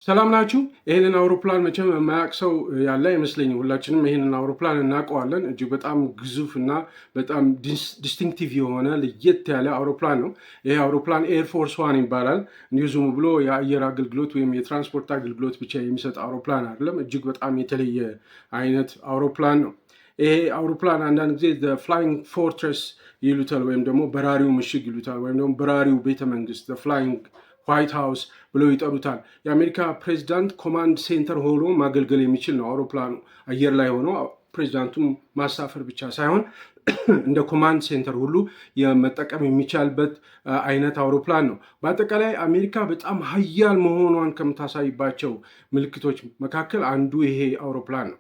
ሰላም ናችሁ። ይህንን አውሮፕላን መቼም የማያውቅ ሰው ያለ አይመስለኝም። ሁላችንም ይህንን አውሮፕላን እናውቀዋለን። እጅግ በጣም ግዙፍ እና በጣም ዲስቲንክቲቭ የሆነ ለየት ያለ አውሮፕላን ነው። ይህ አውሮፕላን ኤርፎርስ ዋን ይባላል። እንዲሁ ዝም ብሎ የአየር አገልግሎት ወይም የትራንስፖርት አገልግሎት ብቻ የሚሰጥ አውሮፕላን አይደለም። እጅግ በጣም የተለየ አይነት አውሮፕላን ነው። ይሄ አውሮፕላን አንዳንድ ጊዜ ፍላይንግ ፎርትረስ ይሉታል፣ ወይም ደግሞ በራሪው ምሽግ ይሉታል፣ ወይም ደግሞ በራሪው ቤተመንግስት ፍላይንግ ዋይት ሃውስ ብለው ይጠሩታል። የአሜሪካ ፕሬዚዳንት ኮማንድ ሴንተር ሆኖ ማገልገል የሚችል ነው አውሮፕላኑ። አየር ላይ ሆኖ ፕሬዚዳንቱን ማሳፈር ብቻ ሳይሆን እንደ ኮማንድ ሴንተር ሁሉ የመጠቀም የሚቻልበት አይነት አውሮፕላን ነው። በአጠቃላይ አሜሪካ በጣም ሀያል መሆኗን ከምታሳይባቸው ምልክቶች መካከል አንዱ ይሄ አውሮፕላን ነው።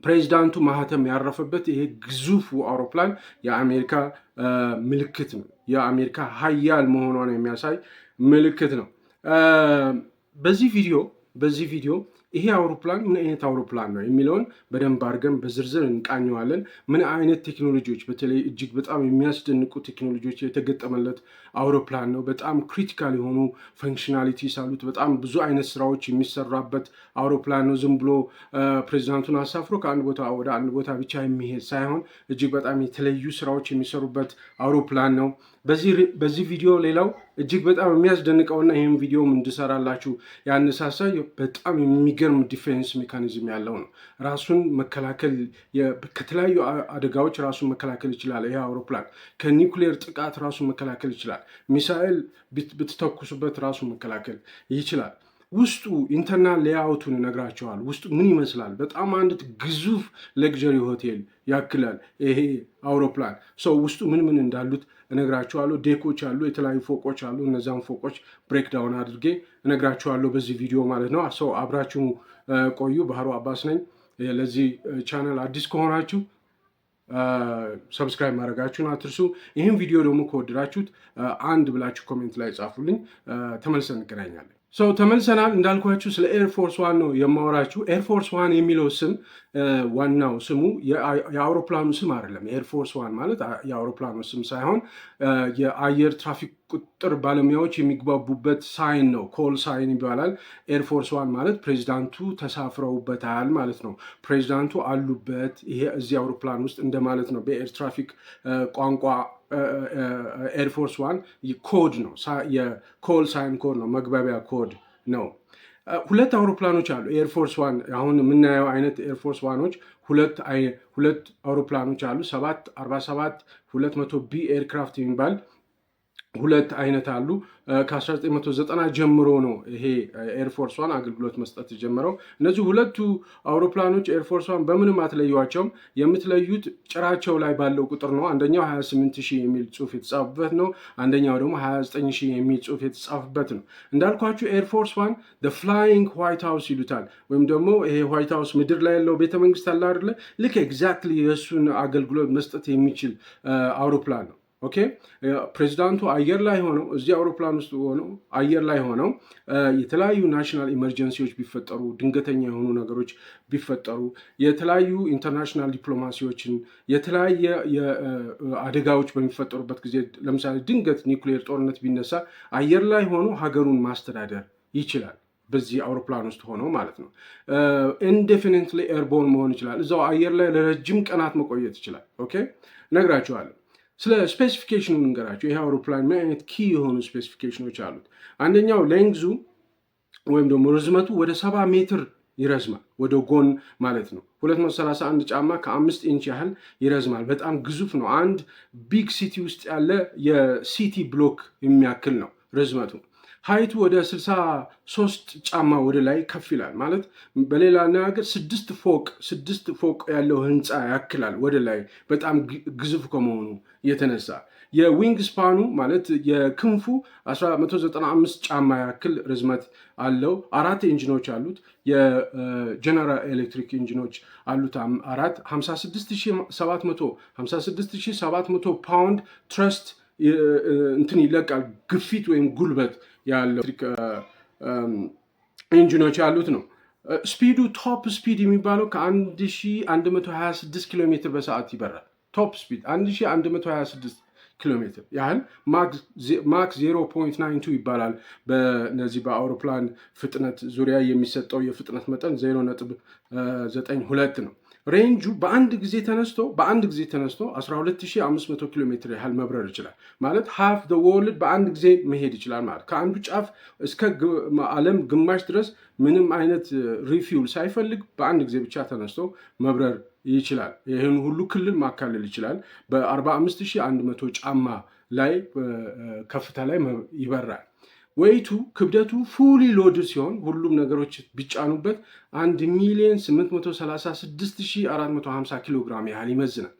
ፕሬዚዳንቱ ማህተም ያረፈበት ይሄ ግዙፉ አውሮፕላን የአሜሪካ ምልክት ነው። የአሜሪካ ሀያል መሆኗን የሚያሳይ ምልክት ነው። በዚህ ቪዲዮ ይሄ አውሮፕላን ምን አይነት አውሮፕላን ነው የሚለውን በደንብ አድርገን በዝርዝር እንቃኘዋለን። ምን አይነት ቴክኖሎጂዎች፣ በተለይ እጅግ በጣም የሚያስደንቁ ቴክኖሎጂዎች የተገጠመለት አውሮፕላን ነው። በጣም ክሪቲካል የሆኑ ፈንክሽናሊቲስ አሉት። በጣም ብዙ አይነት ስራዎች የሚሰራበት አውሮፕላን ነው። ዝም ብሎ ፕሬዚዳንቱን አሳፍሮ ከአንድ ቦታ ወደ አንድ ቦታ ብቻ የሚሄድ ሳይሆን እጅግ በጣም የተለዩ ስራዎች የሚሰሩበት አውሮፕላን ነው። በዚህ ቪዲዮ ሌላው እጅግ በጣም የሚያስደንቀውና ይህም ቪዲዮም እንድሰራላችሁ ያነሳሳ በጣም የሚገርም ዲፌንስ ሜካኒዝም ያለው ነው። ራሱን መከላከል ከተለያዩ አደጋዎች ራሱን መከላከል ይችላል። ይህ አውሮፕላን ከኒውክሌር ጥቃት ራሱን መከላከል ይችላል። ሚሳኤል ብትተኩሱበት ራሱን መከላከል ይችላል። ውስጡ ኢንተርናል ሌአውቱን እነግራቸዋል። ውስጡ ምን ይመስላል? በጣም አንድ ግዙፍ ለግዠሪ ሆቴል ያክላል ይሄ አውሮፕላን። ውስጡ ምን እንዳሉት እነግራቸዋለሁ። ዴኮች አሉ፣ የተለያዩ ፎቆች አሉ። እነዚያን ፎቆች ብሬክዳውን አድርጌ እነግራቸዋለሁ በዚህ ቪዲዮ ማለት ነው። አብራችሁ ቆዩ። ባህሩ አባስ ነኝ። ለዚህ ቻናል አዲስ ከሆናችሁ ሰብስክራይብ ማድረጋችሁን አትርሱ። ይህን ቪዲዮ ደግሞ ከወደዳችሁት አንድ ብላችሁ ኮሜንት ላይ ጻፉልኝ። ተመልሰን እንገናኛለን። ተመልሰናል። እንዳልኳችሁ ስለ ኤርፎርስ ዋን ነው የማወራችሁ። ኤርፎርስ ዋን የሚለው ስም ዋናው ስሙ የአውሮፕላኑ ስም አይደለም። ኤርፎርስ ዋን ማለት የአውሮፕላኑ ስም ሳይሆን የአየር ትራፊክ ቁጥጥር ባለሙያዎች የሚግባቡበት ሳይን ነው። ኮል ሳይን ይባላል። ኤርፎርስ ዋን ማለት ፕሬዚዳንቱ ተሳፍረውበታል ማለት ነው። ፕሬዚዳንቱ አሉበት ይሄ እዚህ አውሮፕላን ውስጥ እንደማለት ነው። በኤር ትራፊክ ቋንቋ ኤርፎርስ ዋን ኮድ ነው። የኮል ሳይን ኮድ ነው። መግባቢያ ኮድ ነው። ሁለት አውሮፕላኖች አሉ። ኤርፎርስ ዋን አሁን የምናየው አይነት ኤርፎርስ ዋኖች ሁለት አውሮፕላኖች አሉ። 747 200 ቢ ኤርክራፍት የሚባል ሁለት አይነት አሉ። ከ1990 ጀምሮ ነው ይሄ ኤርፎርስ ዋን አገልግሎት መስጠት የጀመረው። እነዚህ ሁለቱ አውሮፕላኖች ኤርፎርስ ዋን በምንም አትለዩቸውም። የምትለዩት ጭራቸው ላይ ባለው ቁጥር ነው። አንደኛው 28000 የሚል ጽሁፍ የተጻፈበት ነው። አንደኛው ደግሞ 29000 የሚል ጽሁፍ የተጻፈበት ነው። እንዳልኳችሁ ኤርፎርስ ዋን ፍላይንግ ዋይት ሃውስ ይሉታል። ወይም ደግሞ ይሄ ዋይት ሃውስ ምድር ላይ ያለው ቤተመንግስት አለ አይደለ? ልክ ኤግዛክትሊ የእሱን አገልግሎት መስጠት የሚችል አውሮፕላን ነው። ኦኬ ፕሬዚዳንቱ አየር ላይ ሆነው እዚህ አውሮፕላን ውስጥ ሆነው አየር ላይ ሆነው የተለያዩ ናሽናል ኢመርጀንሲዎች ቢፈጠሩ፣ ድንገተኛ የሆኑ ነገሮች ቢፈጠሩ፣ የተለያዩ ኢንተርናሽናል ዲፕሎማሲዎችን የተለያየ አደጋዎች በሚፈጠሩበት ጊዜ ለምሳሌ ድንገት ኒውክሌር ጦርነት ቢነሳ አየር ላይ ሆኖ ሀገሩን ማስተዳደር ይችላል። በዚህ አውሮፕላን ውስጥ ሆነው ማለት ነው። ኢንዴፊኒትሊ ኤርቦርን መሆን ይችላል። እዛው አየር ላይ ለረጅም ቀናት መቆየት ይችላል። ኦኬ ነግራችኋለሁ። ስለ ስፔሲፊኬሽኑ እንገራቸው። ይሄ አውሮፕላን ምን አይነት ኪ የሆኑ ስፔሲፊኬሽኖች አሉት? አንደኛው ሌንግዙ ወይም ደግሞ ርዝመቱ ወደ 70 ሜትር ይረዝማል። ወደ ጎን ማለት ነው። 231 ጫማ ከ5 ኢንች ያህል ይረዝማል። በጣም ግዙፍ ነው። አንድ ቢግ ሲቲ ውስጥ ያለ የሲቲ ብሎክ የሚያክል ነው ርዝመቱ። ሀይቱ ወደ 63 ጫማ ወደ ላይ ከፍ ይላል። ማለት በሌላ አነጋገር 6 ፎቅ ያለው ህንፃ ያክላል ወደ ላይ፣ በጣም ግዙፍ ከመሆኑ የተነሳ። የዊንግ ስፓኑ ማለት የክንፉ 195 ጫማ ያክል ርዝመት አለው። 4 ኢንጂኖች አሉት። የጀነራል ኤሌክትሪክ ኢንጂኖች አሉት። 56700 ፓውንድ ትረስት እንትን ይለቃል። ግፊት ወይም ጉልበት ያለው ኢንጂኖች ያሉት ነው። ስፒዱ ቶፕ ስፒድ የሚባለው ከ1126 ኪሎ ሜትር በሰዓት ይበራል። ቶፕ ስፒድ 1126 ኪሎ ሜትር ያህል ማክ 0.92 ይባላል። በነዚህ በአውሮፕላን ፍጥነት ዙሪያ የሚሰጠው የፍጥነት መጠን 0.92 ነው። ሬንጁ በአንድ ጊዜ ተነስቶ 12500 ኪሎ ሜትር ያህል መብረር ይችላል። ማለት ሃፍ ዘ ወርልድ በአንድ ጊዜ መሄድ ይችላል ማለት ከአንዱ ጫፍ እስከ ዓለም ግማሽ ድረስ ምንም አይነት ሪፊውል ሳይፈልግ በአንድ ጊዜ ብቻ ተነስቶ መብረር ይችላል። ይህን ሁሉ ክልል ማካለል ይችላል። በ45100 ጫማ ላይ ከፍታ ላይ ይበራል። ወይቱ ክብደቱ ፉሊ ሎድ ሲሆን ሁሉም ነገሮች ቢጫኑበት 1,836,450 ኪሎ ግራም ያህል ይመዝናል።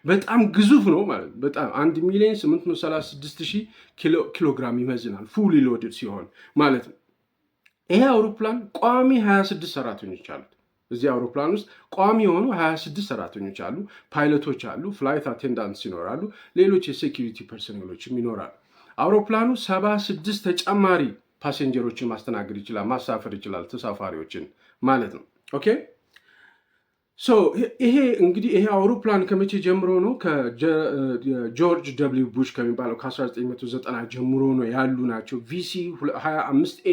በጣም ግዙፍ ነው ማለት በጣም 1,836,000 ኪሎ ግራም ይመዝናል ፉሊ ሎድ ሲሆን ማለት ነው። ይሄ አውሮፕላን ቋሚ 26 ሰራተኞች አሉት። እዚህ አውሮፕላን ውስጥ ቋሚ የሆኑ 26 ሰራተኞች አሉ። ፓይለቶች አሉ፣ ፍላይት አቴንዳንትስ ይኖራሉ፣ ሌሎች የሴኪሪቲ ፐርሰናሎችም ይኖራሉ። አውሮፕላኑ 76 ተጨማሪ ፓሴንጀሮችን ማስተናገድ ይችላል፣ ማሳፈር ይችላል፣ ተሳፋሪዎችን ማለት ነው። ኦኬ ይሄ እንግዲህ ይሄ አውሮፕላን ከመቼ ጀምሮ ነው? ከጆርጅ ደብሊው ቡሽ ከሚባለው ከ1990 ጀምሮ ነው ያሉ ናቸው። ቪሲ 25ኤ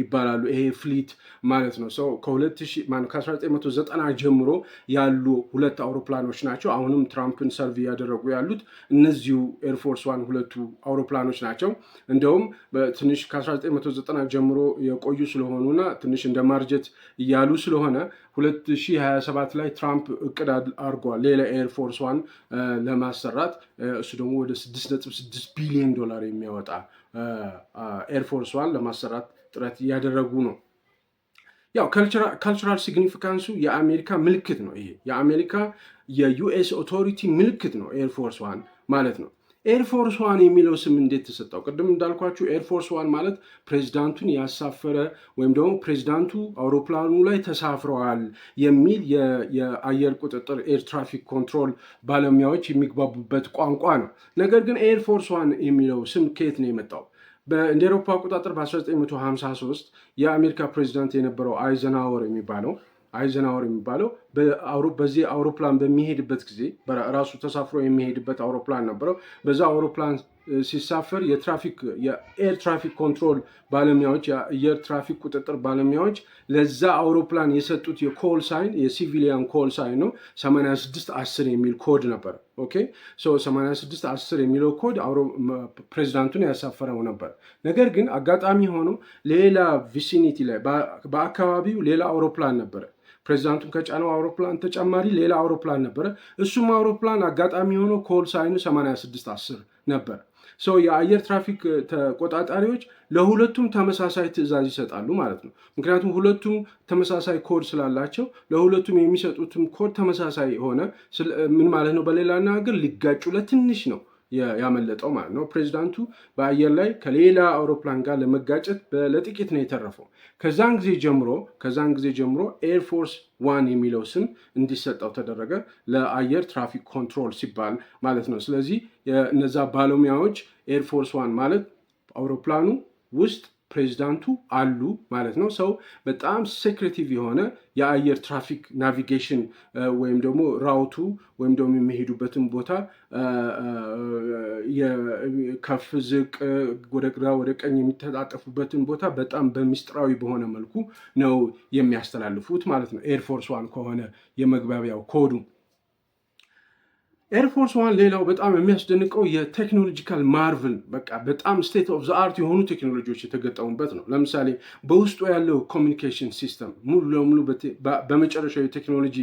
ይባላሉ። ይሄ ፍሊት ማለት ነው። ከ1990 ጀምሮ ያሉ ሁለት አውሮፕላኖች ናቸው። አሁንም ትራምፕን ሰርቭ እያደረጉ ያሉት እነዚሁ ኤርፎርስ ዋን ሁለቱ አውሮፕላኖች ናቸው። እንደውም ትንሽ ከ1990 ጀምሮ የቆዩ ስለሆኑና ትንሽ እንደ ማርጀት እያሉ ስለሆነ 2027 ላይ ትራምፕ እቅድ አድርጓል ሌላ ኤርፎርስ ዋን ለማሰራት። እሱ ደግሞ ወደ $6.6 ቢሊዮን የሚያወጣ ኤርፎርስ ዋን ለማሰራት ጥረት እያደረጉ ነው። ያው ካልቸራል ሲግኒፊካንሱ የአሜሪካ ምልክት ነው። ይሄ የአሜሪካ የዩኤስ ኦቶሪቲ ምልክት ነው ኤርፎርስ ዋን ማለት ነው። ኤርፎርስ ዋን የሚለው ስም እንዴት ተሰጠው? ቅድም እንዳልኳችሁ ኤርፎርስ ዋን ማለት ፕሬዚዳንቱን ያሳፈረ ወይም ደግሞ ፕሬዚዳንቱ አውሮፕላኑ ላይ ተሳፍረዋል የሚል የአየር ቁጥጥር ኤር ትራፊክ ኮንትሮል ባለሙያዎች የሚግባቡበት ቋንቋ ነው። ነገር ግን ኤርፎርስ ዋን የሚለው ስም ከየት ነው የመጣው? እንደ አውሮፓ አቆጣጠር በ1953 የአሜሪካ ፕሬዚዳንት የነበረው አይዘናወር የሚባለው በዚህ አውሮፕላን በሚሄድበት ጊዜ ራሱ ተሳፍሮ የሚሄድበት አውሮፕላን ነበረው። በዛ አውሮፕላን ሲሳፈር የኤር ትራፊክ ኮንትሮል ባለሙያዎች የአየር ትራፊክ ቁጥጥር ባለሙያዎች ለዛ አውሮፕላን የሰጡት የኮል ሳይን የሲቪሊያን ኮል ሳይን ነው። 8610 የሚል ኮድ ነበር። ኦኬ 8610 የሚለው ኮድ ፕሬዚዳንቱን ያሳፈረው ነበር። ነገር ግን አጋጣሚ ሆኖ ሌላ ቪሲኒቲ ላይ በአካባቢው ሌላ አውሮፕላን ነበረ። ፕሬዚዳንቱን ከጫነው አውሮፕላን ተጨማሪ ሌላ አውሮፕላን ነበረ። እሱም አውሮፕላን አጋጣሚ ሆኖ ኮል ሳይኑ 8610 ነበር። የአየር ትራፊክ ተቆጣጣሪዎች ለሁለቱም ተመሳሳይ ትዕዛዝ ይሰጣሉ ማለት ነው። ምክንያቱም ሁለቱም ተመሳሳይ ኮድ ስላላቸው ለሁለቱም የሚሰጡትም ኮድ ተመሳሳይ ሆነ። ምን ማለት ነው? በሌላ አነጋገር ሊጋጩ ለትንሽ ነው ያመለጠው ማለት ነው። ፕሬዚዳንቱ በአየር ላይ ከሌላ አውሮፕላን ጋር ለመጋጨት ለጥቂት ነው የተረፈው። ከዛን ጊዜ ጀምሮ ኤርፎርስ ዋን የሚለው ስም እንዲሰጠው ተደረገ፣ ለአየር ትራፊክ ኮንትሮል ሲባል ማለት ነው። ስለዚህ እነዛ ባለሙያዎች ኤርፎርስ ዋን ማለት አውሮፕላኑ ውስጥ ፕሬዚዳንቱ አሉ ማለት ነው። በጣም ሴክሬቲቭ የሆነ የአየር ትራፊክ ናቪጌሽን ወይም ደግሞ ራውቱ ወይም ደግሞ የሚሄዱበትን ቦታ ከፍ ዝቅ፣ ወደ ግራ ወደ ቀኝ የሚተጣጠፉበትን ቦታ በጣም በሚስጥራዊ በሆነ መልኩ ነው የሚያስተላልፉት ማለት ነው። ኤርፎርስ ዋን ከሆነ የመግባቢያው ኮዱ። ኤርፎርስ ዋን ሌላው በጣም የሚያስደንቀው የቴክኖሎጂካል ማርቭል በጣም ስቴት ኦፍ ዘ አርት የሆኑ ቴክኖሎጂዎች የተገጠሙበት ነው። ለምሳሌ በውስጡ ያለው ኮሚኒኬሽን ሲስተም ሙሉ ለሙሉ በመጨረሻዊ ቴክኖሎጂ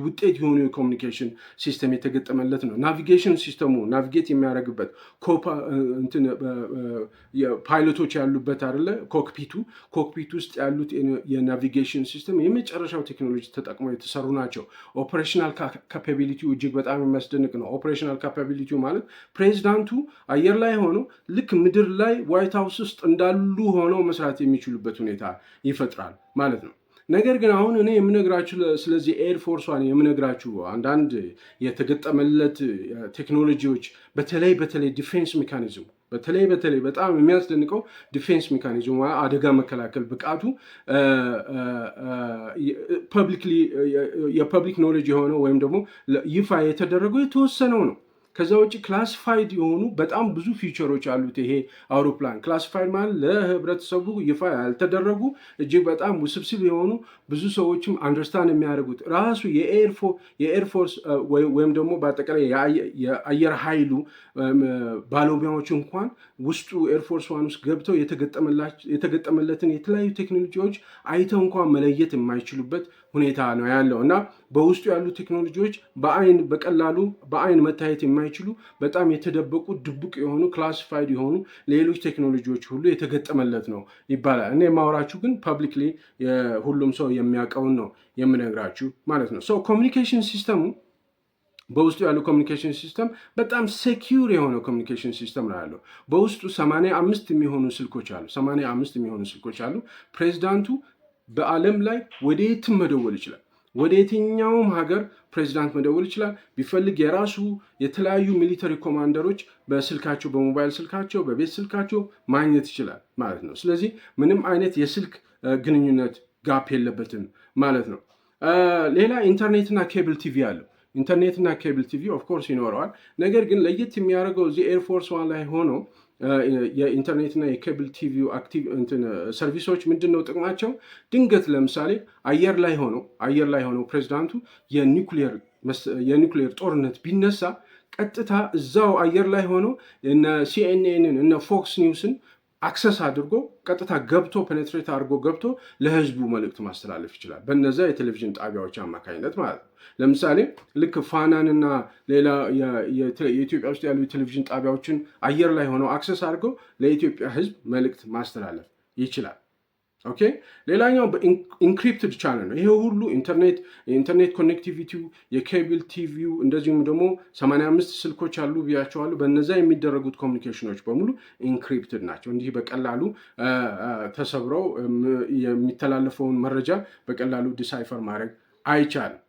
ውጤት የሆኑ የኮሚኒኬሽን ሲስተም የተገጠመለት ነው። ናቪጌሽን ሲስተሙ ናቪጌት የሚያደርግበት ፓይለቶች ያሉበት አይደለ፣ ኮክፒት ውስጥ ያሉት የናቪጌሽን ሲስተም የመጨረሻው ቴክኖሎጂ ተጠቅመው የተሰሩ ናቸው። ኦፕሬሽናል ካፓቢሊቲው እጅግ በጣም የሚያስደንቅ ነው። ኦፕሬሽናል ካፓቢሊቲው ማለት ፕሬዚዳንቱ አየር ላይ ሆነው ልክ ምድር ላይ ዋይት ሃውስ ውስጥ እንዳሉ ሆነው መስራት የሚችሉበት ሁኔታ ይፈጥራል ማለት ነው። ነገር ግን አሁን እኔ የምነግራችሁ ስለዚህ ኤርፎርስ ዋን የምነግራችሁ አንዳንድ የተገጠመለት ቴክኖሎጂዎች በተለይ ዲፌንስ ሜካኒዝሙ በተለይ በጣም የሚያስደንቀው ዲፌንስ ሜካኒዝም አደጋ መከላከል ብቃቱ የፐብሊክ ኖሌጅ የሆነው ወይም ደግሞ ይፋ የተደረገው የተወሰነው ነው። ከዛ ውጭ ክላሲፋይድ የሆኑ በጣም ብዙ ፊቸሮች አሉት ይሄ አውሮፕላን። ክላሲፋይድ ማለት ለህብረተሰቡ ይፋ ያልተደረጉ እጅግ በጣም ውስብስብ የሆኑ ብዙ ሰዎችም አንደርስታንድ የሚያደርጉት ራሱ የኤርፎርስ ወይም ደግሞ በአጠቃላይ የአየር ኃይሉ ባለሙያዎች እንኳን ውስጡ ኤርፎርስ ዋን ውስጥ ገብተው የተገጠመለትን የተለያዩ ቴክኖሎጂዎች አይተው እንኳን መለየት የማይችሉበት ሁኔታ ነው ያለው እና በውስጡ ያሉ ቴክኖሎጂዎች በቀላሉ በአይን መታየት የማይችሉ በጣም የተደበቁ ድብቅ የሆኑ ክላሲፋይድ የሆኑ ሌሎች ቴክኖሎጂዎች ሁሉ የተገጠመለት ነው ይባላል። እኔ የማወራችሁ ግን ፐብሊክሊ ሁሉም ሰው የሚያውቀውን ነው የምነግራችሁ ማለት ነው። ኮሚኒኬሽን ሲስተሙ በውስጡ ያለው ኮሚኒኬሽን ሲስተም በጣም ሴኪዩር የሆነ ኮሚኒኬሽን ሲስተም ነው ያለው። በውስጡ 85 የሚሆኑ ስልኮች አሉ። ፕሬዚዳንቱ በዓለም ላይ ወደ የትም መደወል ይችላል። ወደ የትኛውም ሀገር ፕሬዚዳንት መደወል ይችላል። ቢፈልግ የራሱ የተለያዩ ሚሊተሪ ኮማንደሮች በስልካቸው በሞባይል ስልካቸው በቤት ስልካቸው ማግኘት ይችላል ማለት ነው። ስለዚህ ምንም አይነት የስልክ ግንኙነት ጋፕ የለበትም ማለት ነው። ሌላ ኢንተርኔትና ኬብል ቲቪ አለው። ኢንተርኔትና ኬብል ቲቪ ኦፍኮርስ ይኖረዋል። ነገር ግን ለየት የሚያደርገው እዚህ ኤርፎርስ ዋን ላይ ሆኖ የኢንተርኔትና የኬብል ቲቪ አክቲቭ ሰርቪሶች ምንድን ነው ጥቅማቸው? ድንገት ለምሳሌ አየር ላይ ሆነው ፕሬዚዳንቱ የኒውክሌር ጦርነት ቢነሳ ቀጥታ እዛው አየር ላይ ሆኖ እነ ሲኤንኤንን እነ ፎክስ ኒውስን አክሰስ አድርጎ ቀጥታ ፔኔትሬት አድርጎ ገብቶ ለህዝቡ መልእክት ማስተላለፍ ይችላል። በነዛ የቴሌቪዥን ጣቢያዎች አማካኝነት ማለት ነው። ለምሳሌ ልክ ፋናንና ሌላ የኢትዮጵያ ውስጥ ያሉ የቴሌቪዥን ጣቢያዎችን አየር ላይ ሆነው አክሰስ አድርገው ለኢትዮጵያ ህዝብ መልእክት ማስተላለፍ ይችላል። ኦኬ። ሌላኛው በኢንክሪፕትድ ቻነል ነው። ይሄ ሁሉ ኢንተርኔት ኮኔክቲቪቲው፣ የኬብል ቲቪው እንደዚሁም ደግሞ 85 ስልኮች አሉ ብያቸዋለሁ። በነዛ የሚደረጉት ኮሚኒኬሽኖች በሙሉ ኢንክሪፕትድ ናቸው። እንዲህ በቀላሉ ተሰብረው የሚተላለፈውን መረጃ በቀላሉ ዲሳይፈር ማድረግ አይቻልም።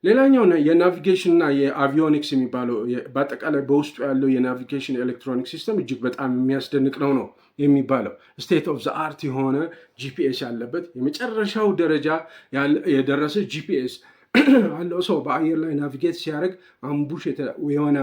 ሌላኛው የናቪጌሽን እና የአቪዮኒክስ የሚባለው በአጠቃላይ በውስጡ ያለው የናቪጌሽን ኤሌክትሮኒክ ሲስተም እጅግ በጣም የሚያስደንቅ ነው የሚባለው። ስቴት ኦፍ ዘ አርት የሆነ ጂፒኤስ ያለበት የመጨረሻው ደረጃ የደረሰ ጂፒኤስ አለው። ሰው በአየር ላይ ናቪጌት ሲያደርግ አምቡሽ የሆነ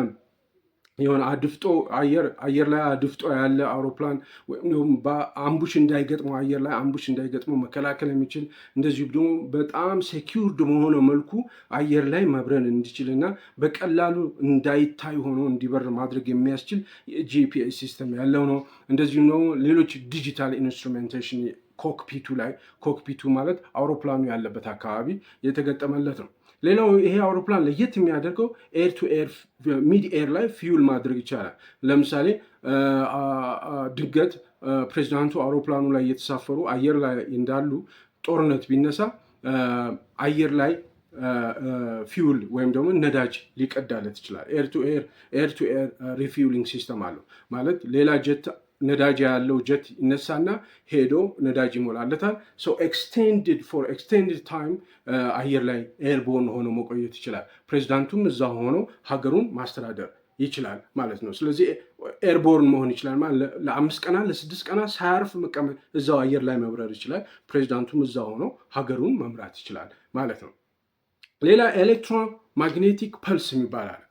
አየር ላይ አድፍጦ ያለ አውሮፕላን ወይም በአምቡሽ እንዳይገጥመው አየር ላይ አምቡሽ እንዳይገጥመው መከላከል የሚችል እንደዚሁ ደግሞ በጣም ሴኪውርድ በሆነ መልኩ አየር ላይ መብረን እንዲችልና በቀላሉ እንዳይታይ ሆኖ እንዲበር ማድረግ የሚያስችል የጂፒኤስ ሲስተም ያለው ነው። እንደዚሁም ደግሞ ሌሎች ዲጂታል ኢንስትሩሜንቴሽን ኮክፒቱ ማለት አውሮፕላኑ ያለበት አካባቢ የተገጠመለት ነው። ሌላው ይሄ አውሮፕላን ለየት የሚያደርገው ኤር ቱ ኤር ሚድ ኤር ላይ ፊውል ማድረግ ይቻላል። ለምሳሌ ድንገት ፕሬዚዳንቱ አውሮፕላኑ ላይ እየተሳፈሩ አየር ላይ እንዳሉ ጦርነት ቢነሳ አየር ላይ ፊውል ወይም ደግሞ ነዳጅ ሊቀዳለት ይችላል። ኤር ቱ ኤር ሪፊውሊንግ ሲስተም አለው ማለት ሌላ ጀት ነዳጅ ያለው ጀት ይነሳና ሄዶ ነዳጅ ይሞላለታል። ኤክስቴንድድ ታይም አየር ላይ ኤርቦርን ሆኖ መቆየት ይችላል። ፕሬዚዳንቱም እዛ ሆኖ ሀገሩን ማስተዳደር ይችላል ማለት ነው። ስለዚህ ኤርቦርን መሆን ይችላል ማለት ለ5 ቀናት ለ6 ቀናት ሳያርፍ መቀመጥ እዛው አየር ላይ መብረር ይችላል። ፕሬዚዳንቱም እዛ ሆኖ ሀገሩን መምራት ይችላል ማለት ነው። ሌላ ኤሌክትሮማግኔቲክ ፐልስ ይባላል።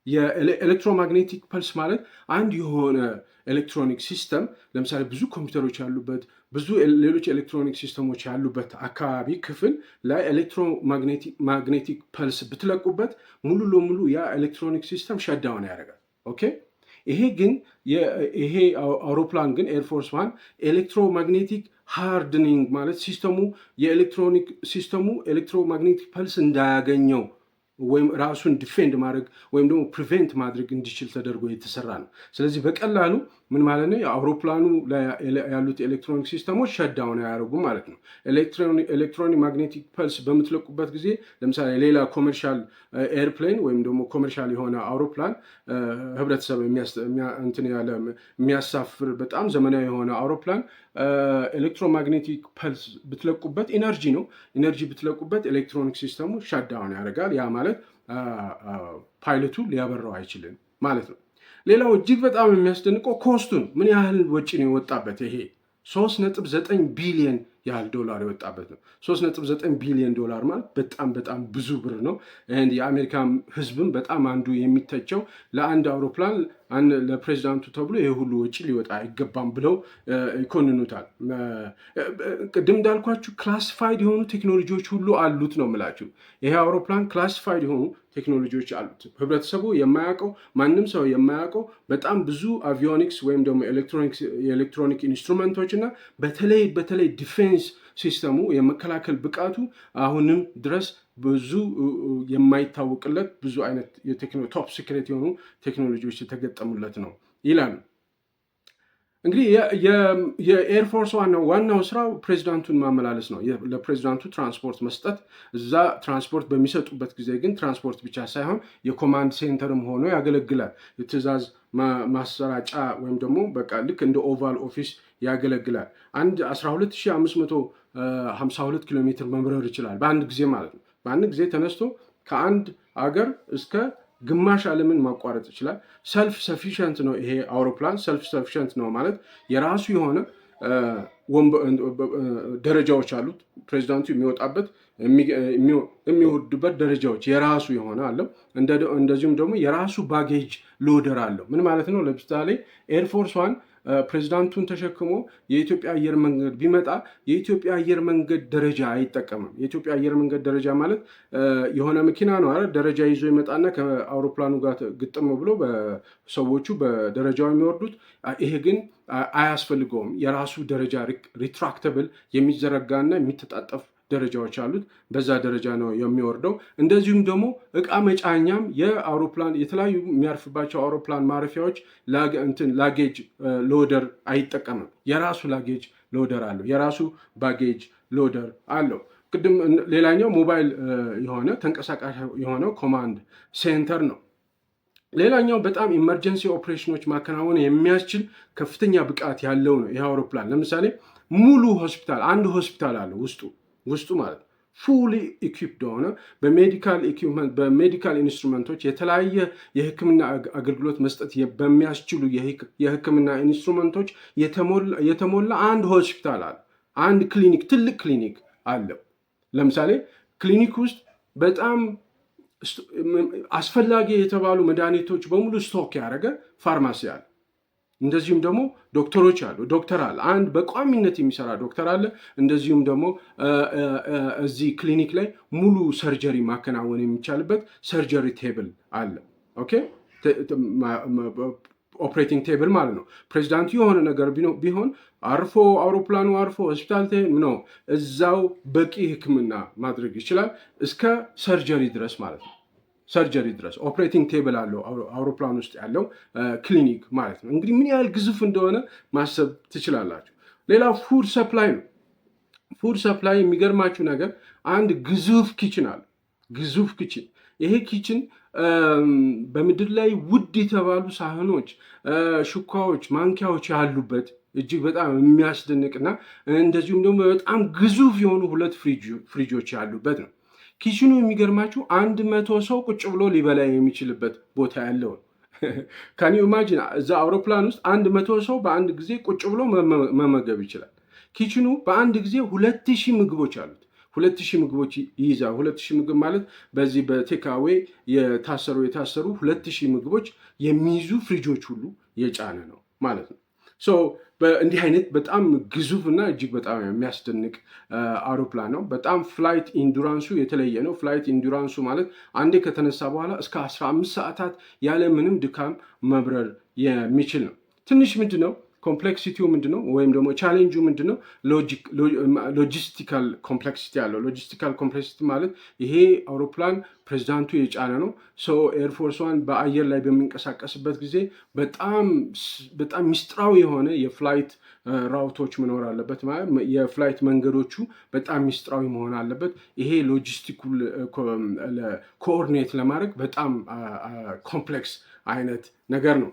የኤሌክትሮማግኔቲክ ፐልስ ማለት አንድ የሆነ ኤሌክትሮኒክ ሲስተም ለምሳሌ ብዙ ኮምፒውተሮች ያሉበት ብዙ ሌሎች ኤሌክትሮኒክ ሲስተሞች ያሉበት አካባቢ ክፍል ላይ ኤሌክትሮማግኔቲክ ፐልስ ብትለቁበት ሙሉ ለሙሉ ያ ኤሌክትሮኒክ ሲስተም ሸዳውን ያደርጋል። ኦኬ። ይሄ አውሮፕላን ግን ኤርፎርስ ዋን ኤሌክትሮማግኔቲክ ሃርድኒንግ ማለት የኤሌክትሮኒክ ሲስተሙ ኤሌክትሮማግኔቲክ ፐልስ እንዳያገኘው ወይም ራሱን ዲፌንድ ማድረግ ወይም ደግሞ ፕሪቬንት ማድረግ እንዲችል ተደርጎ የተሰራ ነው። ስለዚህ በቀላሉ ምን ማለት ነው? የአውሮፕላኑ ላይ ያሉት ኤሌክትሮኒክ ሲስተሞች ሸዳውን አያደርጉም ማለት ነው። ኤሌክትሮኒክ ማግኔቲክ ፐልስ በምትለቁበት ጊዜ ለምሳሌ ሌላ ኮመርሻል ኤርፕሌን ወይም ደግሞ ኮመርሻል የሆነ አውሮፕላን ህብረተሰብ የሚያሳፍር በጣም ዘመናዊ የሆነ አውሮፕላን ኤሌክትሮማግኔቲክ ፐልስ ብትለቁበት ኢነርጂ ብትለቁበት ኤሌክትሮኒክ ሲስተሙ ሻዳውን ያደርጋል። ያ ማለት ፓይለቱ ሊያበራው አይችልም ማለት ነው። ሌላው እጅግ በጣም የሚያስደንቀው ኮስቱን ምን ያህል ወጪ ነው የወጣበት። ይሄ 3.9 ቢሊዮን ያህል ዶላር የወጣበት ነው። 3.9 ቢሊዮን ዶላር ማለት በጣም ብዙ ብር ነው። የአሜሪካ ህዝብም በጣም አንዱ የሚተቸው ለአንድ አውሮፕላን ለፕሬዚዳንቱ ተብሎ ይህ ሁሉ ወጪ ሊወጣ አይገባም ብለው ይኮንኑታል። ቅድም እንዳልኳችሁ ክላሲፋይድ የሆኑ ቴክኖሎጂዎች ሁሉ አሉት ነው የምላችሁ። ይሄ አውሮፕላን ክላሲፋይድ የሆኑ ቴክኖሎጂዎች አሉት። ህብረተሰቡ የማያውቀው ማንም ሰው የማያውቀው በጣም ብዙ አቪዮኒክስ ወይም ደግሞ የኤሌክትሮኒክ ኢንስትሩመንቶች እና በተለይ ዲፌንስ ሲስተሙ የመከላከል ብቃቱ አሁንም ድረስ ብዙ የማይታወቅለት ብዙ አይነት ቶፕ ሲክሬት የሆኑ ቴክኖሎጂዎች የተገጠሙለት ነው ይላሉ። እንግዲህ የኤርፎርስ ዋናው ስራው ፕሬዚዳንቱን ማመላለስ ነው። ለፕሬዚዳንቱ ትራንስፖርት መስጠት። እዛ ትራንስፖርት በሚሰጡበት ጊዜ ግን ትራንስፖርት ብቻ ሳይሆን የኮማንድ ሴንተርም ሆኖ ያገለግላል። የትዕዛዝ ማሰራጫ ወይም ደግሞ በቃ ልክ እንደ ኦቫል ኦፊስ ያገለግላል። አንድ 12552 ኪሎ ሜትር መብረር ይችላል በአንድ ጊዜ ማለት ነው። በአንድ ጊዜ ተነስቶ ከአንድ አገር እስከ ግማሽ ዓለምን ማቋረጥ ይችላል። ሰልፍ ሰፊሽንት ነው ይሄ አውሮፕላን። ሰልፍ ሰፊሽንት ነው ማለት የራሱ የሆነ ደረጃዎች አሉት። ፕሬዚዳንቱ የሚወጣበት የሚወርድበት ደረጃዎች የራሱ የሆነ አለው። እንደዚሁም ደግሞ የራሱ ባጌጅ ሎደር አለው። ምን ማለት ነው? ለምሳሌ ኤርፎርስ ዋን ፕሬዚዳንቱን ተሸክሞ የኢትዮጵያ አየር መንገድ ቢመጣ የኢትዮጵያ አየር መንገድ ደረጃ አይጠቀምም። የኢትዮጵያ አየር መንገድ ደረጃ ማለት የሆነ መኪና ነው አይደል? ደረጃ ይዞ ይመጣና ከአውሮፕላኑ ጋር ግጥም ብሎ ሰዎቹ በደረጃው የሚወርዱት። ይሄ ግን አያስፈልገውም። የራሱ ደረጃ ሪትራክተብል የሚዘረጋና የሚተጣጠፍ ደረጃዎች አሉት። በዛ ደረጃ ነው የሚወርደው። እንደዚሁም ደግሞ እቃ መጫኛም የአውሮፕላን የተለያዩ የሚያርፍባቸው አውሮፕላን ማረፊያዎች ላጌጅ ሎደር አይጠቀምም። የራሱ ላጌጅ ሎደር አለው። የራሱ ባጌጅ ሎደር አለው። ቅድም ሌላኛው ሞባይል የሆነ ተንቀሳቃሽ የሆነው ኮማንድ ሴንተር ነው። ሌላኛው በጣም ኢመርጀንሲ ኦፕሬሽኖች ማከናወን የሚያስችል ከፍተኛ ብቃት ያለው ነው ይህ አውሮፕላን። ለምሳሌ ሙሉ ሆስፒታል፣ አንድ ሆስፒታል አለው ውስጡ ማለት ፉሊ ኢኩፕድ ሆነ በሜዲካል ኢኩፕመንት በሜዲካል ኢንስትሩመንቶች የተለያየ የሕክምና አገልግሎት መስጠት በሚያስችሉ የሕክምና ኢንስትሩመንቶች የተሞላ አንድ ሆስፒታል አለ። አንድ ክሊኒክ፣ ትልቅ ክሊኒክ አለው። ለምሳሌ ክሊኒክ ውስጥ በጣም አስፈላጊ የተባሉ መድኃኒቶች በሙሉ ስቶክ ያደረገ ፋርማሲ አለ። እንደዚሁም ደግሞ ዶክተሮች አሉ። ዶክተር አለ፣ አንድ በቋሚነት የሚሰራ ዶክተር አለ። እንደዚሁም ደግሞ እዚህ ክሊኒክ ላይ ሙሉ ሰርጀሪ ማከናወን የሚቻልበት ሰርጀሪ ቴብል አለ። ኦኬ፣ ኦፕሬቲንግ ቴብል ማለት ነው። ፕሬዚዳንቱ የሆነ ነገር ቢሆን አውሮፕላኑ አርፎ ሆስፒታል ነው እዛው በቂ ሕክምና ማድረግ ይችላል እስከ ሰርጀሪ ድረስ ማለት ነው። ሰርጀሪ ድረስ ኦፕሬቲንግ ቴብል አለው አውሮፕላን ውስጥ ያለው ክሊኒክ ማለት ነው። እንግዲህ ምን ያህል ግዙፍ እንደሆነ ማሰብ ትችላላችሁ። ሌላው ፉድ ሰፕላይ ነው። ፉድ ሰፕላይ የሚገርማችሁ ነገር አንድ ግዙፍ ኪችን አለ። ግዙፍ ኪችን። ይሄ ኪችን በምድር ላይ ውድ የተባሉ ሳህኖች፣ ሹካዎች፣ ማንኪያዎች ያሉበት እጅግ በጣም የሚያስደንቅና እንደዚሁም ደግሞ በጣም ግዙፍ የሆኑ 2 ፍሪጆች ያሉበት ነው። ኪችኑ የሚገርማችሁ 100 ሰው ቁጭ ብሎ ሊበላ የሚችልበት ቦታ ያለው ነው። ካን ዩ ኢማጂን? እዛ አውሮፕላን ውስጥ 100 ሰው በአንድ ጊዜ ቁጭ ብሎ መመገብ ይችላል። ኪችኑ በአንድ ጊዜ 2000 ምግቦች አሉት። 2000 ምግቦች ይይዛል። 2000 ምግብ ማለት በዚህ በቴካዌ የታሰሩ 2000 ምግቦች የሚይዙ ፍሪጆች ሁሉ የጫነ ነው ማለት ነው። እንዲህ አይነት በጣም ግዙፍ እና እጅግ በጣም የሚያስደንቅ አውሮፕላን ነው። በጣም ፍላይት ኢንዱራንሱ የተለየ ነው። ፍላይት ኢንዱራንሱ ማለት አንዴ ከተነሳ በኋላ እስከ 15 ሰዓታት ያለ ምንም ድካም መብረር የሚችል ነው። ትንሽ ምንድን ነው ኮምፕሌክሲቲው ምንድን ነው? ወይም ደግሞ ቻሌንጁ ምንድን ነው? ሎጂስቲካል ኮምፕሌክሲቲ አለው። ሎጂስቲካል ኮምፕሌክሲቲ ማለት ይሄ አውሮፕላን ፕሬዚዳንቱ የጫነ ነው። ኤርፎርስ ዋን በአየር ላይ በሚንቀሳቀስበት ጊዜ በጣም ሚስጥራዊ የሆነ የፍላይት ራውቶች መኖር አለበት። ማለት የፍላይት መንገዶቹ በጣም ሚስጥራዊ መሆን አለበት። ይሄ ሎጂስቲኩ ኮኦርዲኔት ለማድረግ በጣም ኮምፕሌክስ አይነት ነገር ነው።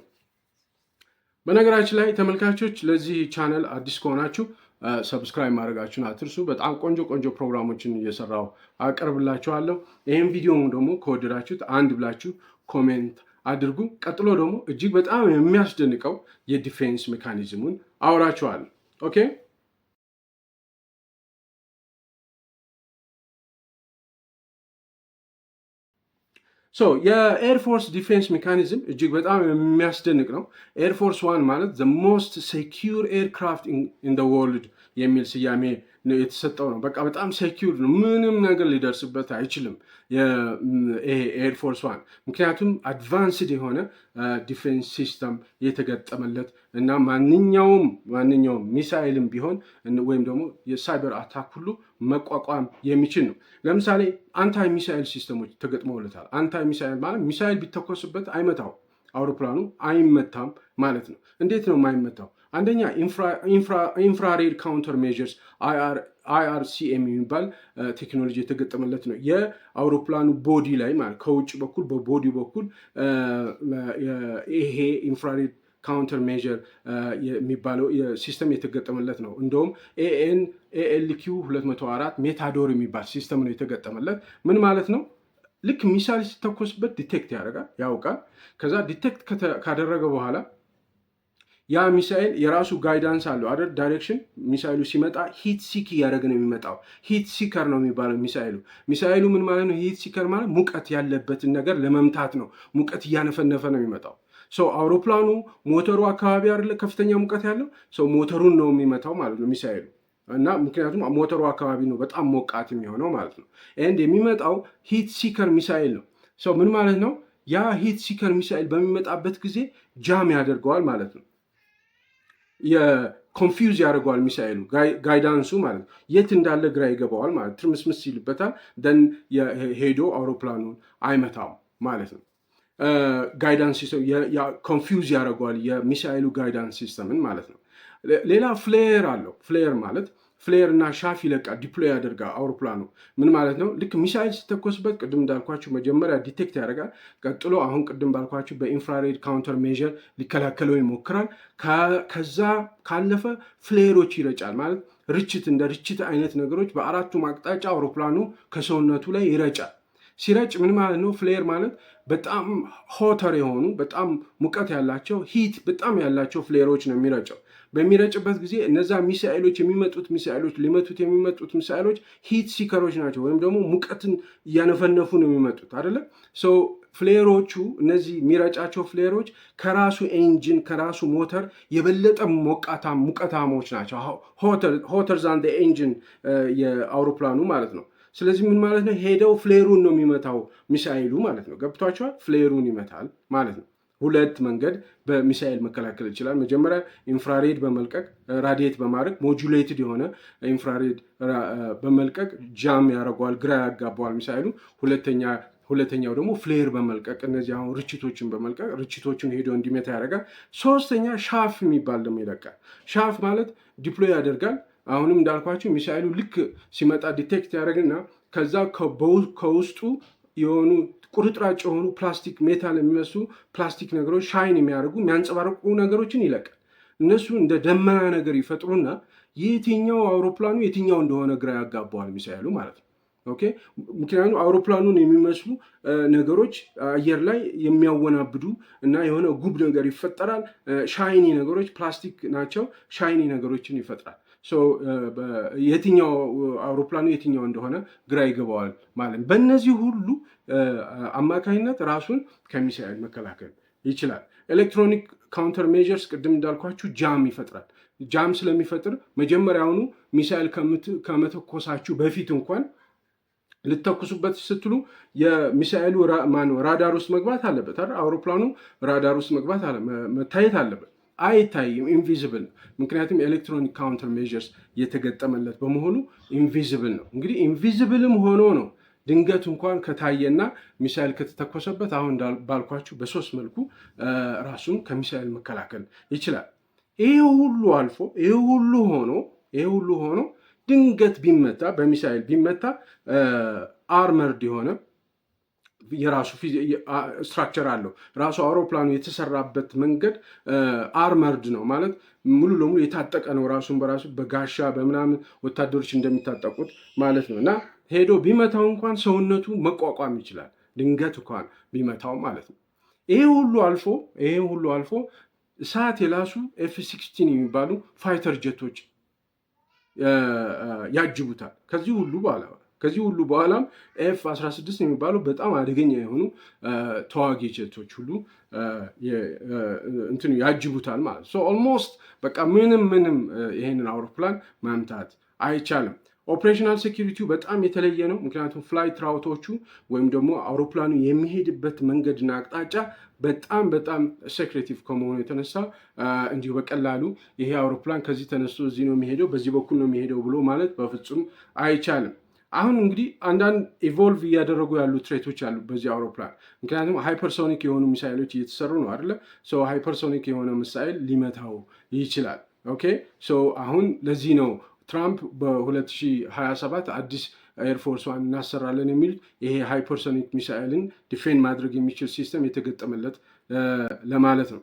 በነገራችን ላይ ተመልካቾች ለዚህ ቻነል አዲስ ከሆናችሁ ሰብስክራይብ ማድረጋችሁን አትርሱ። በጣም ቆንጆ ፕሮግራሞችን እየሰራው አቀርብላችኋለሁ። ይህም ቪዲዮ ደግሞ ከወደዳችሁት አንድ ብላችሁ ኮሜንት አድርጉ። ቀጥሎ ደግሞ እጅግ በጣም የሚያስደንቀው የዲፌንስ ሜካኒዝሙን አወራችኋለሁ። ኦኬ የኤርፎርስ ዲፌንስ ሜካኒዝም እጅግ በጣም የሚያስደንቅ ነው። ኤርፎርስ ዋን ማለት ዘ ሞስት ሴኪዩር ኤርክራፍት ኢን ወርልድ የሚል ስያሜ የተሰጠው ነው። በቃ በጣም ሴኪዩር ነው፣ ምንም ነገር ሊደርስበት አይችልም ይሄ ኤርፎርስ ዋን። ምክንያቱም አድቫንስድ የሆነ ዲፌንስ ሲስተም የተገጠመለት እና ማንኛውም ሚሳይልም ቢሆን ወይም ደግሞ የሳይበር አታክ ሁሉ መቋቋም የሚችል ነው። ለምሳሌ አንታይ ሚሳይል ሲስተሞች ተገጥመውለታል። አንታይ ሚሳይል ማለት ሚሳይል ቢተኮስበት አይመታው፣ አውሮፕላኑ አይመታም ማለት ነው። እንዴት ነው የማይመታው? አንደኛ ኢንፍራሬድ ካውንተር ሜዥርስ IRCM የሚባል ቴክኖሎጂ የተገጠመለት ነው። የአውሮፕላኑ ቦዲ ላይ ማለት ከውጭ በኩል በቦዲ በኩል ይሄ ኢንፍራሬድ ካውንተር ሜዥር የሚባለው ሲስተም የተገጠመለት ነው። እንደውም ALQ 204 ሜታዶር የሚባል ሲስተም ነው የተገጠመለት። ምን ማለት ነው? ልክ ሚሳይል ሲተኮስበት ዲቴክት ያውቃል። ከዛ ዲቴክት ካደረገ በኋላ ያ ሚሳኤል የራሱ ጋይዳንስ አለው አይደል? ዳይሬክሽን ሚሳኤሉ ሲመጣ ሂት ሲክ እያደረገ ነው የሚመጣው። ሂት ሲከር ነው የሚባለው ሚሳኤሉ ምን ማለት ነው? ሂት ሲከር ማለት ሙቀት ያለበትን ነገር ለመምታት ነው። ሙቀት እያነፈነፈ ነው የሚመጣው። አውሮፕላኑ ሞተሩ አካባቢ አይደለ ከፍተኛ ሙቀት ያለው ሞተሩን ነው የሚመታው ማለት ነው ሚሳኤሉ። እና ምክንያቱም ሞተሩ አካባቢ ነው በጣም ሞቃት የሚሆነው ማለት ነው። ኤንድ የሚመጣው ሂት ሲከር ሚሳኤል ነው። ምን ማለት ነው? ያ ሂት ሲከር ሚሳኤል በሚመጣበት ጊዜ ጃም ያደርገዋል ማለት ነው። የኮንፊውዝ ያደርገዋል ሚሳኤሉ ጋይዳንሱ ማለት ነው። የት እንዳለ ግራ ይገባዋል ማለት ትርምስምስ ይልበታል። ደን ሄዶ አውሮፕላኑን አይመታም ማለት ነው። ጋይዳንስ ሲስተም ኮንፊውዝ ያደርገዋል የሚሳኤሉ ጋይዳንስ ሲስተምን ማለት ነው። ሌላ ፍሌር አለው። ፍሌር ማለት ፍሌር እና ሻፍ ይለቃል፣ ዲፕሎይ ያደርጋል አውሮፕላኑ። ምን ማለት ነው? ልክ ሚሳይል ሲተኮስበት ቅድም እንዳልኳችሁ መጀመሪያ ዲቴክት ያደርጋል። ቀጥሎ አሁን ቅድም ባልኳችሁ በኢንፍራሬድ ካውንተር ሜዥር ሊከላከለው ይሞክራል። ከዛ ካለፈ ፍሌሮች ይረጫል ማለት ርችት፣ እንደ ርችት አይነት ነገሮች በአራቱም አቅጣጫ አውሮፕላኑ ከሰውነቱ ላይ ይረጫል። ሲረጭ ምን ማለት ነው? ፍሌር ማለት በጣም ሆተር የሆኑ በጣም ሙቀት ያላቸው ሂት በጣም ያላቸው ፍሌሮች ነው የሚረጨው። በሚረጭበት ጊዜ እነዛ ሚሳኤሎች ሊመቱት የሚመጡት ሚሳኤሎች ሂት ሲከሮች ናቸው፣ ወይም ደግሞ ሙቀትን እያነፈነፉ ነው የሚመጡት አይደለ? ፍሌሮቹ እነዚህ የሚረጫቸው ፍሌሮች ከራሱ ኤንጂን ከራሱ ሞተር የበለጠ ሙቀታሞች ናቸው። ሆተር ዛን ኤንጂን የአውሮፕላኑ ማለት ነው። ስለዚህ ምን ማለት ነው? ሄደው ፍሌሩን ነው የሚመታው ሚሳኤሉ ማለት ነው። ገብቷቸዋል? ፍሌሩን ይመታል ማለት ነው። ሁለት መንገድ በሚሳኤል መከላከል ይችላል። መጀመሪያ ኢንፍራሬድ በመልቀቅ ራዲየት በማድረግ ሞጁሌትድ የሆነ ኢንፍራሬድ በመልቀቅ ጃም ያደርገዋል፣ ግራ ያጋባዋል ሚሳኤሉ። ሁለተኛው ደግሞ ፍሌር በመልቀቅ እነዚህ አሁን ርችቶችን በመልቀቅ ርችቶችን ሄዶ እንዲመታ ያደርጋል። ሶስተኛ ሻፍ የሚባል ደግሞ ይለቃል። ሻፍ ማለት ዲፕሎይ ያደርጋል። አሁንም እንዳልኳቸው ሚሳኤሉ ልክ ሲመጣ ዲቴክት ያደርግና ከዛ ከውስጡ የሆኑ ቁርጥራጭ የሆኑ ፕላስቲክ ሜታል የሚመስሉ ፕላስቲክ ነገሮች ሻይን የሚያደርጉ የሚያንጸባርቁ ነገሮችን ይለቃል። እነሱ እንደ ደመና ነገር ይፈጥሩና የትኛው አውሮፕላኑ የትኛው እንደሆነ ግራ ያጋባዋል ሚሳኤሉ ማለት ነው። ኦኬ። ምክንያቱም አውሮፕላኑን የሚመስሉ ነገሮች አየር ላይ የሚያወናብዱ እና የሆነ ጉብ ነገር ይፈጠራል። ሻይኒ ነገሮች ፕላስቲክ ናቸው፣ ሻይኒ ነገሮችን ይፈጥራል። የትኛው አውሮፕላኑ የትኛው እንደሆነ ግራ ይገባዋል ማለት ነው። በእነዚህ ሁሉ አማካኝነት ራሱን ከሚሳኤል መከላከል ይችላል። ኤሌክትሮኒክ ካውንተር ሜዥርስ ቅድም እንዳልኳችሁ ጃም ይፈጥራል። ጃም ስለሚፈጥር መጀመሪያውኑ ሚሳኤል ከመተኮሳችሁ በፊት እንኳን ልተኩሱበት ስትሉ የሚሳኤሉ ራዳር ውስጥ መግባት አለበት አይደል? አውሮፕላኑ ራዳር ውስጥ መታየት አለበት። አይታይም፣ ኢንቪዚብል ነው። ምክንያቱም ኤሌክትሮኒክ ካውንተር ሜዥርስ የተገጠመለት በመሆኑ ኢንቪዚብል ነው። እንግዲህ ኢንቪዚብልም ሆኖ ነው ድንገት እንኳን ከታየና ሚሳኤል ከተተኮሰበት አሁን ባልኳችሁ በሶስት መልኩ ራሱን ከሚሳኤል መከላከል ይችላል። ይሄ ሁሉ አልፎ ይሄ ሁሉ ሆኖ ድንገት ቢመታ በሚሳኤል ቢመታ አርመርድ የሆነ የራሱ ስትራክቸር አለው። ራሱ አውሮፕላኑ የተሰራበት መንገድ አርመርድ ነው ማለት ሙሉ ለሙሉ የታጠቀ ነው። ራሱን በራሱ በጋሻ በምናምን ወታደሮች እንደሚታጠቁት ማለት ነው። እና ሄዶ ቢመታው እንኳን ሰውነቱ መቋቋም ይችላል፣ ድንገት እንኳን ቢመታው ማለት ነው። ይሄ ሁሉ አልፎ እሳት የላሱ F-16 የሚባሉ ፋይተር ጀቶች ያጅቡታል። ከዚህ ሁሉ በኋላም F-16 የሚባሉ በጣም አደገኛ የሆኑ ተዋጊ ጀቶች ሁሉ ያጅቡታል ማለት ነው። ኦልሞስት በቃ ምንም ይሄንን አውሮፕላን መምታት አይቻልም። ኦፕሬሽናል ሴኪሪቲው በጣም የተለየ ነው። ምክንያቱም ፍላይት ራውቶቹ ወይም ደግሞ አውሮፕላኑ የሚሄድበት መንገድና አቅጣጫ በጣም ሴክሬቲቭ ከመሆኑ የተነሳ እንዲሁ በቀላሉ ይሄ አውሮፕላን ከዚህ ተነስቶ እዚህ ነው የሚሄደው፣ በዚህ በኩል ነው የሚሄደው ብሎ ማለት በፍጹም አይቻልም። አሁን እንግዲህ አንዳንድ ኢቮልቭ እያደረጉ ያሉ ትሬቶች አሉ በዚህ አውሮፕላን። ምክንያቱም ሃይፐርሶኒክ የሆኑ ሚሳይሎች እየተሰሩ ነው አይደለ? ሃይፐርሶኒክ የሆነ ሚሳይል ሊመታው ይችላል። ኦኬ አሁን ለዚህ ነው ትራምፕ በ2027 አዲስ ኤርፎርስ ዋን እናሰራለን የሚሉት ይሄ ሃይፐርሶኒክ ሚሳይልን ዲፌንድ ማድረግ የሚችል ሲስተም የተገጠመለት ለማለት ነው።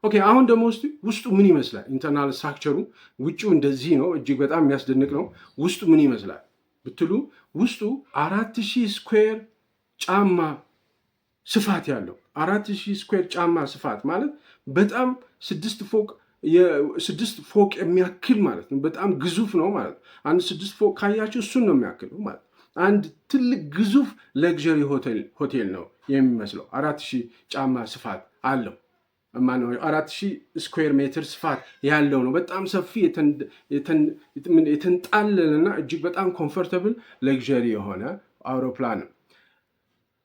ኦኬ አሁን ደግሞ ውስጡ ምን ይመስላል? ኢንተርናል ስትራክቸሩ ውጭው እንደዚህ ነው፣ እጅግ በጣም የሚያስደንቅ ነው። ውስጡ ምን ይመስላል ብትሉ ውስጡ 4000 ስኩዌር ጫማ ስፋት ያለው 4000 ስኩዌር ጫማ ስፋት ማለት በጣም 6 ፎቅ የሚያክል ማለት ነው። በጣም ግዙፍ ነው ማለት ነው። አንድ 6 ፎቅ ካያችሁ እሱን ነው የሚያክለው ማለት አንድ ትልቅ ግዙፍ ለግዠሪ ሆቴል ነው የሚመስለው። 4000 ጫማ ስፋት አለው። 4000 ስኩዌር ሜትር ስፋት ያለው ነው። በጣም ሰፊ የተንጣለለና እጅግ በጣም ኮምፎርታብል ለግዠሪ የሆነ አውሮፕላን ነው።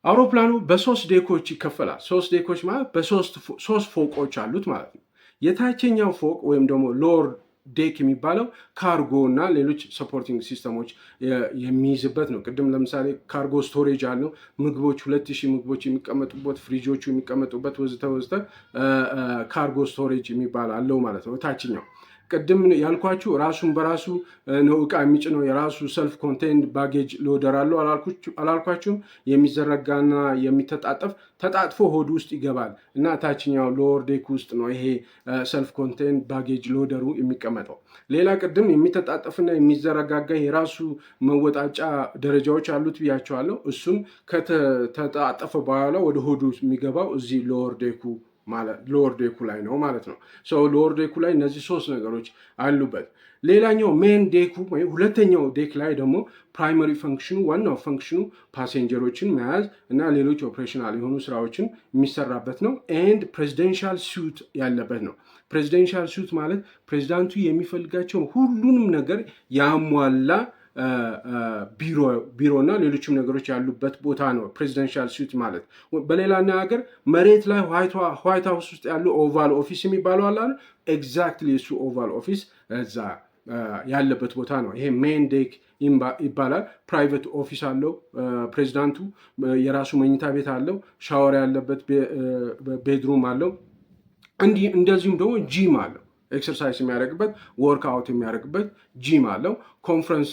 አውሮፕላኑ በ3 ዴኮች ይከፈላል። 3 ዴኮች ማለት በ3 ፎቆች አሉት ማለት ነው። የታችኛው ፎቅ ወይም ደግሞ ሎወር ዴክ የሚባለው ካርጎ እና ሌሎች ሰፖርቲንግ ሲስተሞች የሚይዝበት ነው። ቅድም ለምሳሌ ካርጎ ስቶሬጅ አለው። ምግቦች 2000 ምግቦች የሚቀመጡበት፣ ፍሪጆቹ የሚቀመጡበት ወዘተ ካርጎ ስቶሬጅ የሚባል አለው ማለት ነው። ታችኛው ቅድም ያልኳችሁ ራሱን በራሱ ነው እቃ የሚጭነው የራሱ ሰልፍ ኮንቴንድ ባጌጅ ሎደር አለው አላልኳችሁም? የሚዘረጋና የሚተጣጠፍ ተጣጥፎ ሆድ ውስጥ ይገባል እና ታችኛው ሎወር ዴክ ውስጥ ነው ይሄ ሰልፍ ኮንቴንድ ባጌጅ ሎደሩ የሚቀመጠው። ሌላ ቅድም የሚተጣጠፍና የሚዘረጋጋ የራሱ መወጣጫ ደረጃዎች አሉት ብያቸዋለሁ። እሱም ከተጣጠፈ በኋላ ወደ ሆዱ የሚገባው እዚህ ሎወር ዴኩ ላይ ነው ማለት ነው። ሎወር ዴኩ ላይ እነዚህ 3 ነገሮች አሉበት። ሌላኛው ሜን ዴኩ ወይም ሁለተኛው ዴክ ላይ ደግሞ ፕራይመሪ ፈንክሽኑ ዋናው ፈንክሽኑ ፓሴንጀሮችን መያዝ እና ሌሎች ኦፕሬሽናል የሆኑ ስራዎችን የሚሰራበት ነው። ኤንድ ፕሬዚደንሻል ሱት ያለበት ነው። ፕሬዚደንሻል ሱት ማለት ፕሬዚዳንቱ የሚፈልጋቸው ሁሉንም ነገር ያሟላ ቢሮና ሌሎችም ነገሮች ያሉበት ቦታ ነው ፕሬዚደንሻል ሱት ማለት። በሌላ አነጋገር መሬት ላይ ዋይት ሃውስ ውስጥ ያሉ ኦቫል ኦፊስ የሚባለው አለ። ኤግዛክትሊ እሱ ኦቫል ኦፊስ እዛ ያለበት ቦታ ነው። ይሄ ሜን ዴክ ይባላል። ፕራይቬት ኦፊስ አለው ፕሬዚዳንቱ። የራሱ መኝታ ቤት አለው፣ ሻወር ያለበት ቤድሩም አለው። እንደዚሁም ደግሞ ጂም አለው። ኤክሰርሳይዝ የሚያደርግበት ወርክ አውት የሚያደርግበት ጂም አለው። ኮንፈረንስ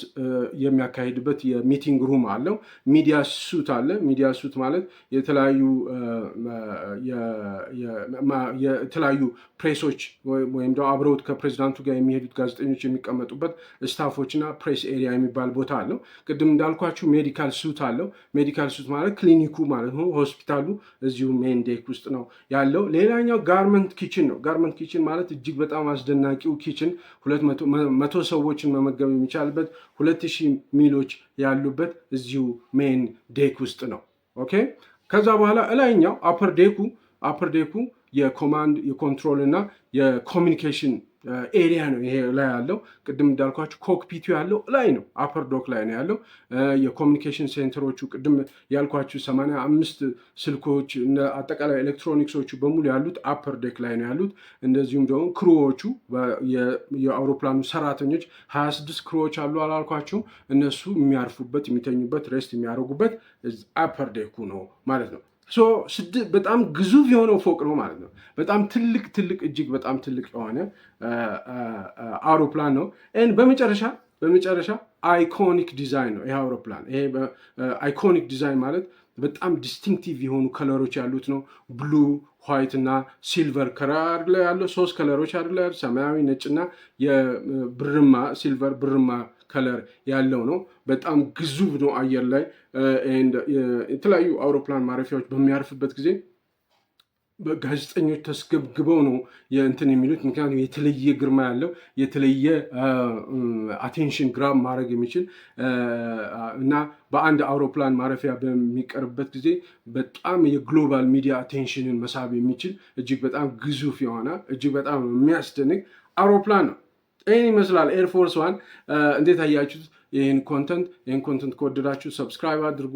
የሚያካሂድበት የሚቲንግ ሩም አለው። ሚዲያ ሱት አለ። ሚዲያ ሱት ማለት የተለያዩ ፕሬሶች ወይም ደግሞ አብረውት ከፕሬዚዳንቱ ጋር የሚሄዱት ጋዜጠኞች የሚቀመጡበት ስታፎች እና ፕሬስ ኤሪያ የሚባል ቦታ አለው። ቅድም እንዳልኳችሁ ሜዲካል ሱት አለው። ሜዲካል ሱት ማለት ክሊኒኩ ማለት ነው። ሆስፒታሉ እዚሁ ሜን ዴክ ውስጥ ነው ያለው። ሌላኛው ጋርመንት ኪችን ነው። ጋርመንት ኪችን ማለት እጅግ በጣም አስደናቂው ኪችን 100 ሰዎችን መመገብ የሚቻልበት 2000 ሚሎች ያሉበት እዚሁ ሜን ዴክ ውስጥ ነው። ኦኬ ከዛ በኋላ እላይኛው አፐር ዴኩ የኮማንድ የኮንትሮል እና የኮሚኒኬሽን ኤሪያ ነው። ይሄ ላይ ያለው ቅድም እንዳልኳችሁ ኮክፒቱ ያለው ላይ ነው። አፐር ዶክ ላይ ነው ያለው። የኮሚኒኬሽን ሴንተሮቹ ቅድም ያልኳችሁ 85 ስልኮች አጠቃላይ ኤሌክትሮኒክሶቹ በሙሉ ያሉት አፐር ዴክ ላይ ነው ያሉት። እንደዚሁም ደግሞ ክሩዎቹ የአውሮፕላኑ ሰራተኞች 26 ክሩዎች አሉ አላልኳችሁ? እነሱ የሚያርፉበት የሚተኙበት ሬስት የሚያደርጉበት አፐር ዴኩ ነው ማለት ነው። በጣም ግዙፍ የሆነው ፎቅ ነው ማለት ነው። በጣም ትልቅ እጅግ በጣም ትልቅ የሆነ አውሮፕላን ነው። በመጨረሻ አይኮኒክ ዲዛይን ነው ይሄ አውሮፕላን። ይሄ አይኮኒክ ዲዛይን ማለት በጣም ዲስቲንክቲቭ የሆኑ ከለሮች ያሉት ነው። ብሉ፣ ዋይት እና ሲልቨር ከለር ላይ ያለው 3 ከለሮች አይደለ? ሰማያዊ፣ ነጭና ሲልቨር ብርማ ከለር ያለው ነው። በጣም ግዙፍ ነው። አየር ላይ የተለያዩ አውሮፕላን ማረፊያዎች በሚያርፍበት ጊዜ ጋዜጠኞች ተስገብግበው ነው የእንትን የሚሉት። ምክንያቱም የተለየ ግርማ ያለው የተለየ አቴንሽን ግራብ ማድረግ የሚችል እና በአንድ አውሮፕላን ማረፊያ በሚቀርበት ጊዜ በጣም የግሎባል ሚዲያ አቴንሽንን መሳብ የሚችል እጅግ በጣም ግዙፍ የሆነ እጅግ በጣም የሚያስደንቅ አውሮፕላን ነው። ይህን ይመስላል ኤርፎርስ ዋን። እንዴት አያችሁት? ይህን ኮንተንት ከወደዳችሁ ሰብስክራይብ አድርጉ።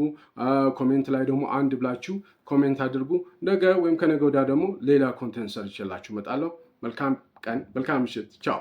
ኮሜንት ላይ ደግሞ አንድ ብላችሁ ኮሜንት አድርጉ። ነገ ወይም ከነገ ወዲያ ደግሞ ሌላ ኮንተንት ሰርቼላችሁ እመጣለሁ። መልካም ቀን፣ መልካም ምሽት። ቻው።